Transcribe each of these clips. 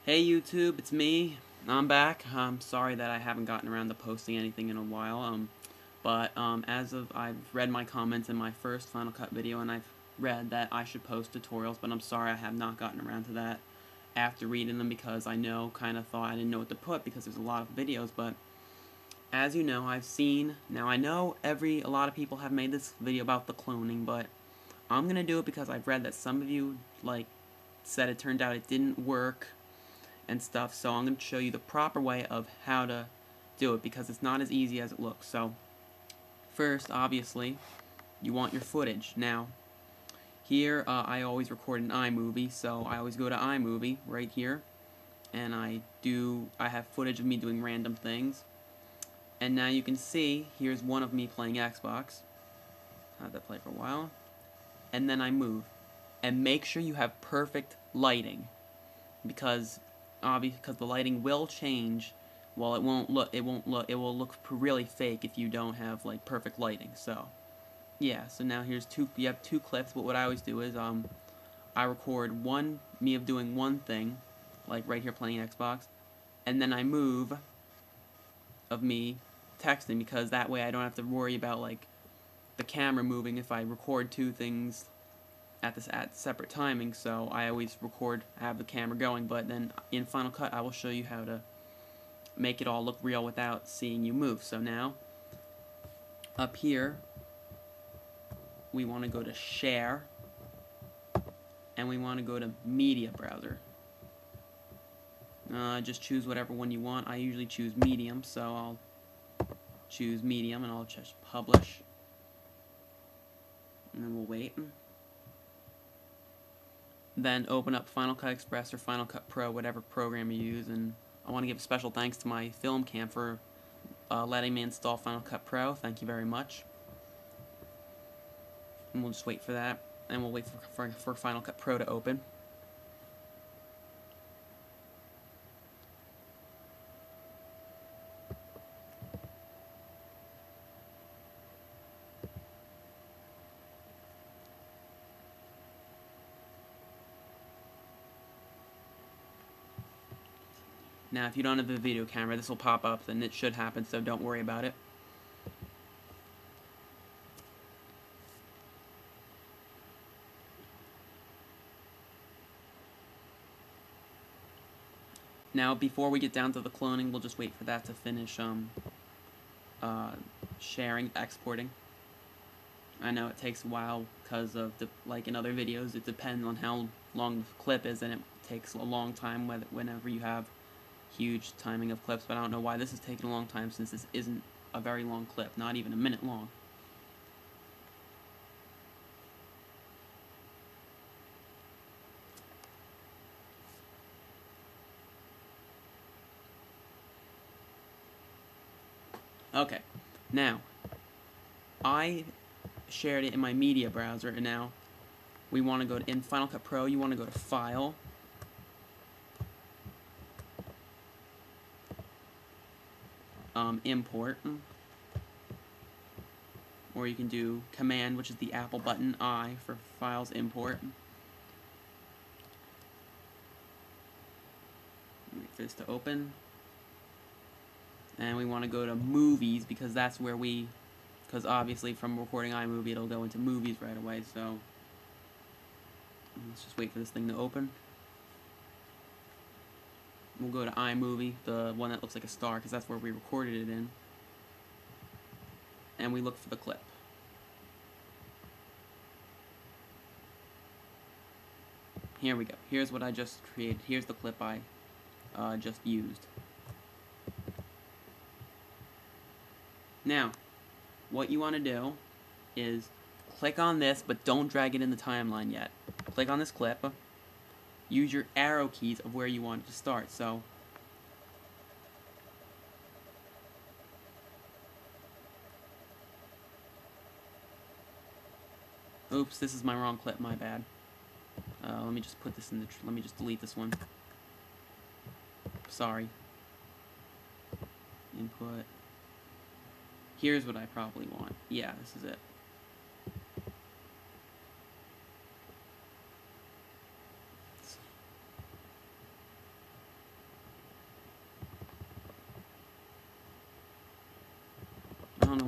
Hey YouTube, it's me. I'm back. I'm sorry that I haven't gotten around to posting anything in a while. As of I've read my comments in my first Final Cut video, and I've read that I should post tutorials, but I'm sorry I have not gotten around to that after reading them because I thought I didn't know what to put because there's a lot of videos. But as you know, I know a lot of people have made this video about the cloning, but I'm gonna do it because I've read that some of you said it turned out it didn't work and stuff, so I'm going to show you the proper way of how to do it because it's not as easy as it looks. So first, obviously, you want your footage. Now here I always record in iMovie, so I always go to iMovie right here, and I have footage of me doing random things. And now you can see here's one of me playing Xbox. I had that play for a while, and then I move. And make sure you have perfect lighting, because the lighting will change. Well, it will look really fake if you don't have perfect lighting. So yeah, so now you have two clips, but what I always do is I record me of doing one thing, like right here playing Xbox, and then I move of me texting, because that way I don't have to worry about the camera moving if I record two things at separate timing. So I always have the camera going, but then in Final Cut I will show you how to make it all look real without seeing you move. So now, up here, we want to go to Share, and we want to go to Media Browser. Just choose whatever one you want. I usually choose Medium, so I'll choose Medium, and I'll just Publish, and then we'll wait. Then open up Final Cut Express or Final Cut Pro, whatever program you use, and I want to give a special thanks to my film cam for letting me install Final Cut Pro. Thank you very much. And we'll just wait for that, and we'll wait for Final Cut Pro to open. Now, if you don't have a video camera, this will pop up, and it should happen, so don't worry about it. Now, before we get down to the cloning, we'll just wait for that to finish sharing, exporting. I know it takes a while because of like in other videos, it depends on how long the clip is, and it takes a long time whenever you have huge timing of clips. But I don't know why this is taking a long time, since this isn't a very long clip, not even a minute long. Okay, now I shared it in my media browser, and now we want to go in Final Cut Pro. You want to go to File, Import, or you can do Command, which is the Apple button, I for Files Import. Wait for this to open. And we want to go to Movies, because that's where because obviously from recording iMovie it'll go into Movies right away, so let's just wait for this thing to open. We'll go to iMovie, the one that looks like a star, because that's where we recorded it in. And we look for the clip. Here we go. Here's what I just created. Here's the clip I just used. Now, what you want to do is click on this, but don't drag it in the timeline yet. Click on this clip. Use your arrow keys of where you want it to start. So, oops, this is my wrong clip, my bad. Let me just put this in let me just delete this one. Sorry. Input. Here's what I probably want. Yeah, this is it.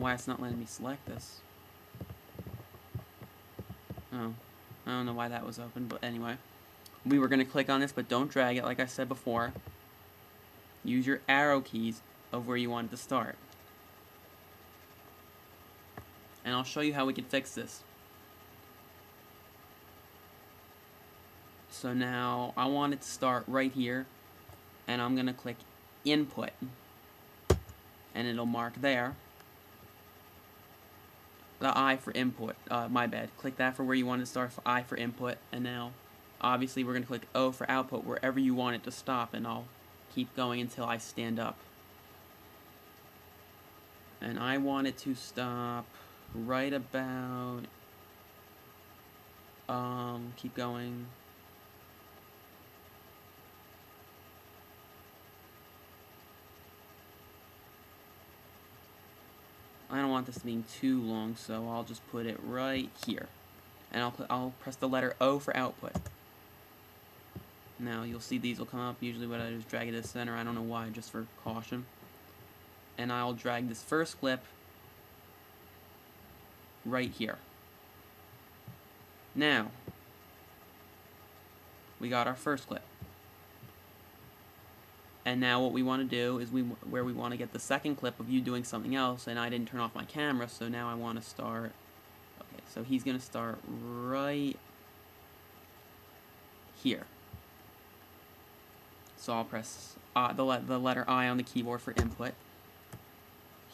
why it's not letting me select this. Oh, I don't know why that was open, but anyway. We were going to click on this, but don't drag it like I said before. Use your arrow keys of where you want it to start. And I'll show you how we can fix this. So now I want it to start right here, and I'm going to click Input, and it'll mark there. The I for input, my bad. Click that for where you want it to start, for I for input, and now obviously we're going to click O for output wherever you want it to stop, and I'll keep going until I stand up. And I want it to stop right about, keep going. I don't want this being too long, so I'll just put it right here. And I'll press the letter O for output. Now you'll see these will come up. Usually what I do is drag it to the center. I don't know why, just for caution. And I'll drag this first clip right here. Now, we got our first clip. And now what we want to do is where we want to get the second clip of you doing something else, and I didn't turn off my camera, so now I want to start. Okay, so he's going to start right here. So I'll press the letter I on the keyboard for input.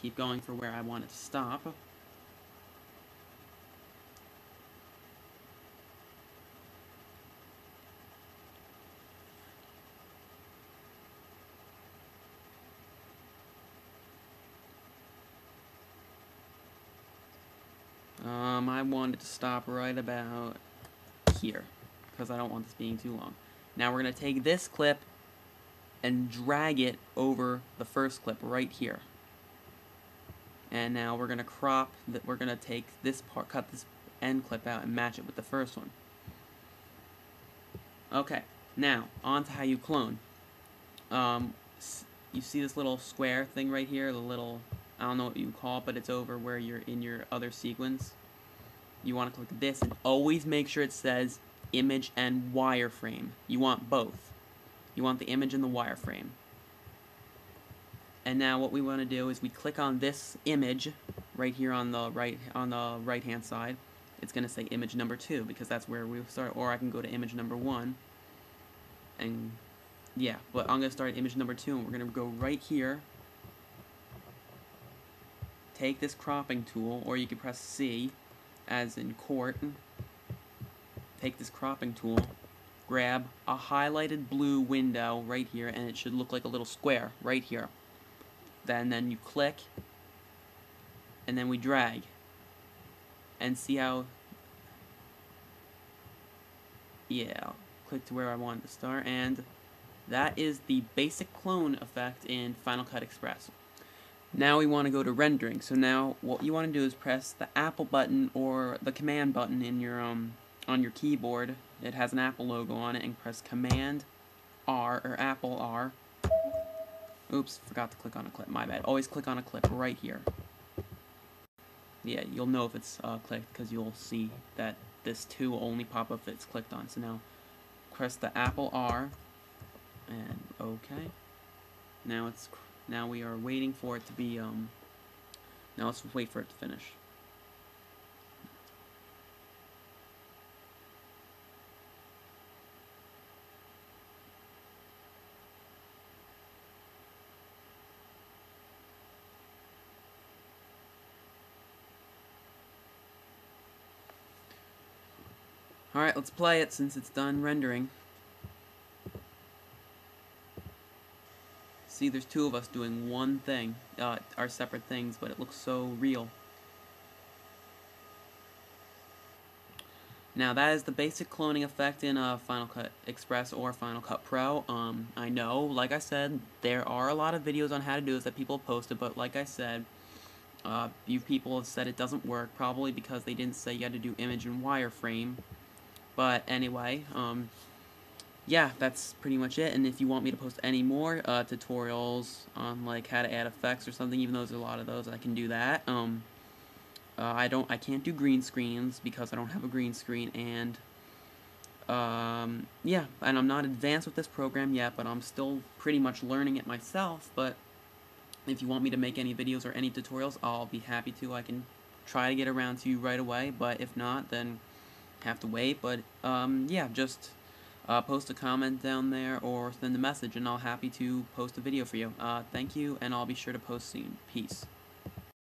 Keep going for where I want it to stop. I want it to stop right about here, because I don't want this being too long. Now we're going to take this clip and drag it over the first clip right here. And now we're going to crop that. We're going to take this part, cut this end clip out and match it with the first one. Okay, now on to how you clone. You see this little square thing right here, the little, I don't know what you call it, but it's over where you're in your other sequence. You want to click this and always make sure it says image and wireframe. You want both. You want the image and the wireframe. And now what we want to do is we click on this image right here on the right hand side. It's going to say image number 2 because that's where we start, or I can go to image number 1. And yeah, but I'm going to start at image number 2, and we're going to go right here. Take this cropping tool, or you can press C as in court. Take this cropping tool, grab a highlighted blue window right here, and it should look like a little square right here. Then you click, and then we drag. And see how, yeah, click to where I want to start, and that is the basic clone effect in Final Cut Express. Now we want to go to rendering. So now what you want to do is press the Apple button or the Command button in your on your keyboard. It has an Apple logo on it, and press Command R or Apple R. Oops, forgot to click on a clip. My bad. Always click on a clip right here. Yeah, you'll know if it's clicked because you'll see that this 2 will only pop up if it's clicked on. So now press the Apple R and OK. Now we are waiting for it to be now let's wait for it to finish. Alright, let's play it since it's done rendering. See, there's 2 of us doing one thing, our separate things, but it looks so real. Now that is the basic cloning effect in Final Cut Express or Final Cut Pro. I know, like I said, there are a lot of videos on how to do this that people have posted, but like I said, you people have said it doesn't work, probably because they didn't say you had to do image and wireframe. But anyway, yeah, that's pretty much it. And if you want me to post any more tutorials on like how to add effects or something, even though there's a lot of those, I can do that. I can't do green screens because I don't have a green screen, and yeah, and I'm not advanced with this program yet, but I'm still pretty much learning it myself. But if you want me to make any videos or any tutorials, I'll be happy to. I can try to get around to you right away, but if not, then have to wait. But yeah, just post a comment down there or send a message, and I'll happy to post a video for you. Thank you, and I'll be sure to post soon. Peace.